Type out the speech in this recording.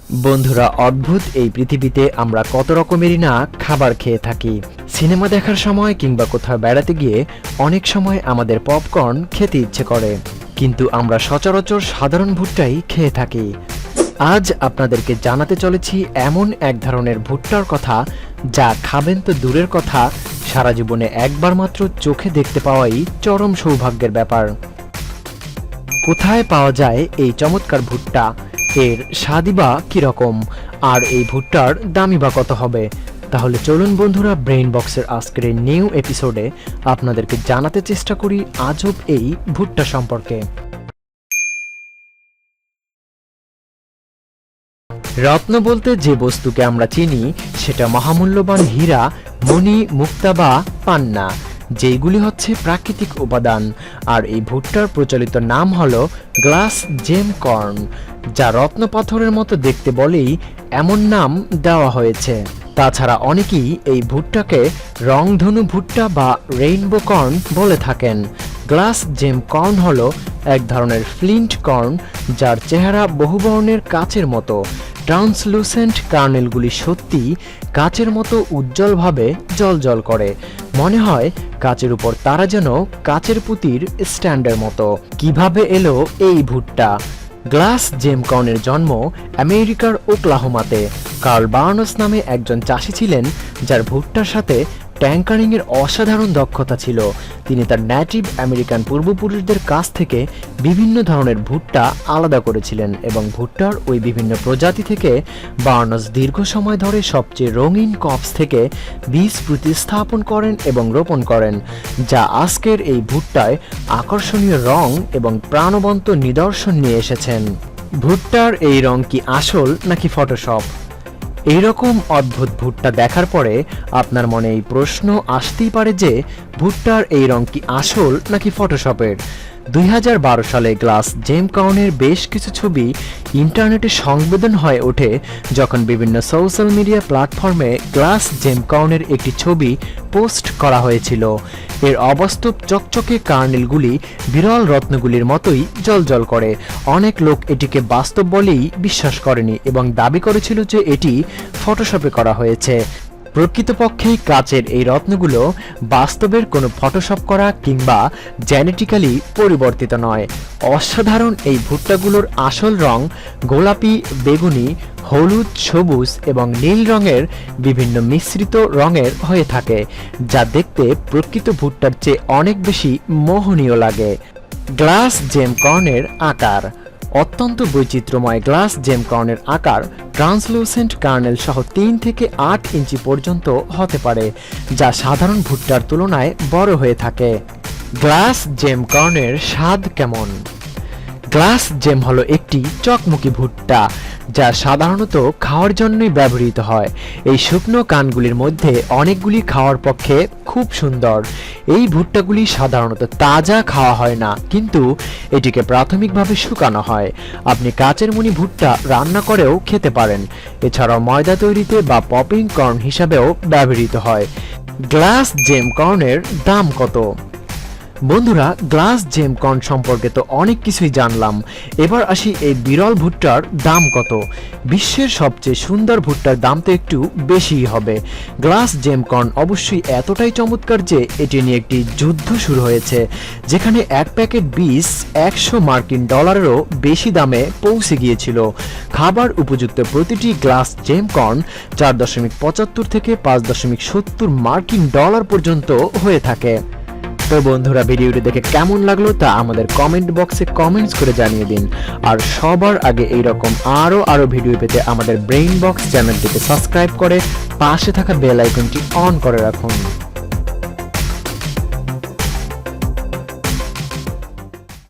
বন্ধুরা, অদ্ভুত এই পৃথিবীতে আমরা কত রকমেরই না খাবার খেয়ে থাকি। সিনেমা দেখার সময় কিংবা কোথাও বেড়াতে গিয়ে অনেক সময় আমাদের পপকর্ন খেতে ইচ্ছে করে, কিন্তু আমরা সচরাচর সাধারণ ভুট্টাই খেয়ে থাকি। আজ আপনাদেরকে জানাতে চলেছি এমন এক ধরনের ভুট্টার কথা যা খাবেন তো দূরের কথা, সারা জীবনে একবার মাত্র চোখে দেখতে পাওয়াই চরম সৌভাগ্যের ব্যাপার। কোথায় পাওয়া যায় এই চমৎকার ভুট্টা, এর স্বাদই বা কিরকম, আর এই ভুট্টার দামই বা কত হবে? তাহলে চলুন বন্ধুরা, ব্রেইন বক্সের আজকের এই নিউ এপিসোডে আপনাদেরকে জানাতে চেষ্টা করি আজব এই ভুট্টা সম্পর্কে। রত্ন বলতে যে বস্তুকে আমরা চিনি সেটা মহামূল্যবান হীরা, মণি, মুক্তা বা পান্না, যেইগুলি হচ্ছে প্রাকৃতিক উপাদান। আর এই ভুট্টার প্রচলিত নাম হলো গ্লাস জেম কর্ন, যা রত্ন পাথরের মতো দেখতে বলেই এমন নাম দেওয়া হয়েছে। তাছাড়া অনেকেই এই ভুট্টাকে রংধনু ভুট্টা বা রেইনবো কর্ন বলে থাকেন। গ্লাস জেম কর্ন হলো এক ধরনের ফ্লিন্ট কর্ন, যার চেহারা বহুবর্ণের কাচের মতো। ট্রান্সলুসেন্ট কার্নেলগুলি সত্যি কাচের মতো উজ্জ্বলভাবে জ্বলজ্বল করে, মনে হয় কাচের উপর তারা যেন কাচের পুঁতির স্ট্যান্ডের মতো। কিভাবে এলো এই ভুট্টা? গ্লাস জেম কর্নের জন্ম আমেরিকার ওকলাহোমাতে। কার্ল বার্নস নামে একজন চাষি ছিলেন যার ভুট্টার সাথে ট্যাঙ্কারিংয়ের অসাধারণ দক্ষতা ছিল। তিনি তার নেটিভ আমেরিকান পূর্বপুরুষদের কাছ থেকে বিভিন্ন ধরনের ভুট্টা আলাদা করেছিলেন এবং ভুট্টার ওই বিভিন্ন প্রজাতি থেকে বার্নস দীর্ঘ সময় ধরে সবচেয়ে রঙিন কপস থেকে বীজ প্রতিস্থাপন করেন এবং রোপণ করেন, যা আজকের এই ভুট্টায় আকর্ষণীয় রং এবং প্রাণবন্ত নিদর্শন নিয়ে এসেছেন। ভুট্টার এই রং কি আসল নাকি ফটোশপ? এইরকম অদ্ভুত ভুট্টা দেখার পরে আপনার মনে এই প্রশ্ন আসতেই পারে যে ভুট্টার এই রং কি আসল নাকি ফটোশপের। 2012 সালে গ্লাস জেম কর্নের বেশ কিছু ছবি ইন্টারনেটে সংবেদন হয়ে ওঠে যখন বিভিন্ন সোশ্যাল মিডিয়া প্ল্যাটফর্মে গ্লাস জেম কর্নের একটি ছবি পোস্ট করা হয়েছিল। এর অবাস্তব চকচকে কার্নেলগুলি বিরল রত্নগুলির মতোই জ্বলজ্বল করে। অনেক লোক এটিকে বাস্তব বলেই বিশ্বাস করেনি এবং দাবি করেছিল যে এটি ফটোশপে করা হয়েছে। প্রকৃতপক্ষেই কাচের এই রত্নগুলো বাস্তবের কোনো ফটোশপ করা কিংবা জেনেটিক্যালি পরিবর্তিত নয়। অসাধারণ এই ভুট্টাগুলোর আসল রং গোলাপি, বেগুনি, হলুদ, সবুজ এবং নীল রঙের বিভিন্ন মিশ্রিত রঙের হয়ে থাকে, যা দেখতে প্রকৃত ভুট্টার চেয়ে অনেক বেশি মোহনীয় লাগে। গ্লাস জেম কর্নের আকার অত্যন্ত বৈচিত্র্যময়। গ্লাস জেম কর্নের আকার ট্রান্সলুসেন্ট কার্নেল সহ 3 থেকে 8 ইঞ্চি পর্যন্ত হতে পারে, যা সাধারণ ভুট্টার তুলনায় বড় হয়ে থাকে। গ্লাস জেম কর্নের স্বাদ কেমন? গ্লাস জেম হলো একটি চকমকি ভুট্টা যা সাধারণত খাওয়ার জন্যই ব্যবহৃত হয়। এই শুকনো কানগুলির মধ্যে অনেকগুলি খাওয়ার পক্ষে খুব সুন্দর। এই ভুট্টাগুলি সাধারণত তাজা খাওয়া হয় না, কিন্তু এটিকে প্রাথমিকভাবে শুকানো হয়। আপনি কাচের মণি ভুট্টা রান্না করেও খেতে পারেন। এছাড়াও ময়দা তৈরিতে বা পপিং কর্ন হিসাবেও ব্যবহৃত হয়। গ্লাস জেম কর্নের দাম কত? বন্ধুরা, গ্লাস জেম কর্ন সম্পর্কে তো অনেক কিছুই জানলাম, এবার আসি এই বিরল ভুট্টার দাম কত। বিশ্বের সবচেয়ে সুন্দর ভুট্টার দাম তো একটু বেশিই হবে। গ্লাস জেম কর্ন অবশ্যই এতটাই চমৎকার যে এটি নিয়ে একটি যুদ্ধ শুরু হয়েছে, যেখানে এক প্যাকেট বীজ $100 বেশি দামে পৌঁছে গিয়েছিল। খাবার উপযুক্ত প্রতিটি গ্লাস জেম কর্ন $4.75 থেকে $5.70 পর্যন্ত হয়ে থাকে। তো বন্ধুরা, ভিডিওটি দেখে কেমন লাগলো তা আমাদের কমেন্ট বক্সে কমেন্টস করে জানিয়ে দিন। আর সবার আগে এইরকম আরো ভিডিও পেতে আমাদের ব্রেইন বক্স চ্যানেলটিকে সাবস্ক্রাইব করে পাশে থাকা বেল আইকনটি অন করে রাখুন।